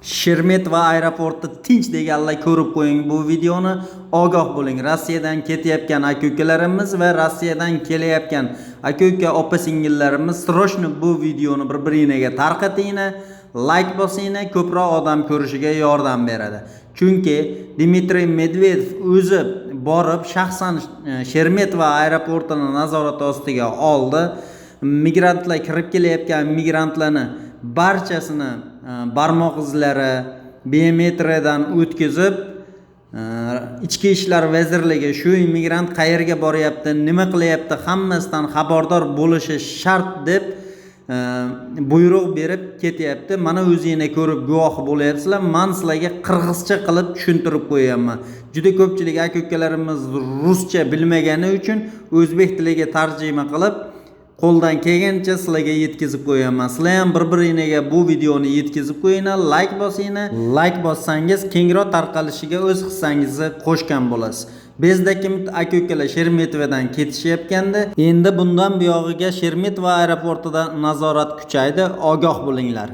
Sheremetyevo aeroporti tinch deganlar ko'rib qo'ying bu videoni, ogoh bo'ling. Rossiyadan ketayotgan aka-ukalarimiz va Rossiyadan kelayotgan aka-uka opa-singillarimiz srochno bu videoni bir-biriga tarqatinglar, like bosinglar, ko'proq odam ko'rishiga yordam beradi. Chunki Dmitriy Medvedev o'zi borib shaxsan Sheremetyevo aeroportini nazorat ostiga oldi. Migrantlar kirib kelayotgan migrantlarni barchasini barmoq izlari biometriyadan o'tkazib, ichki ishlar vazirligi shu immigrant qayerga boryapti, nima qilyapti, hammasidan xabardor bo'lishi shart deb buyruq berib ketyapti. Mana o'zingizlar ko'rib guvoh bo'lyapsizlar. Men sizlarga qirg'izcha qilib tushuntirib qo'yaman. Juda ko'pchilik aka-ukalarimiz ruscha bilmagani uchun o'zbek tiliga tarjima qilib qo'ldan kelgancha sizlarga yetkazib qo'yaman. Sizlar ham bir-biringizga bu videoni yetkazib qo'yinglar, like bosinglar. Like bossangiz kengroq tarqalishiga o'z hissangizni qo'shgan bo'lasiz. Bezdagi aka-ukalar Sheremetyevodan ketishayotganda, endi bundan buyog'iga Sheremetyevo aeroportida nazorat kuchaydi, ogoh bo'linglar.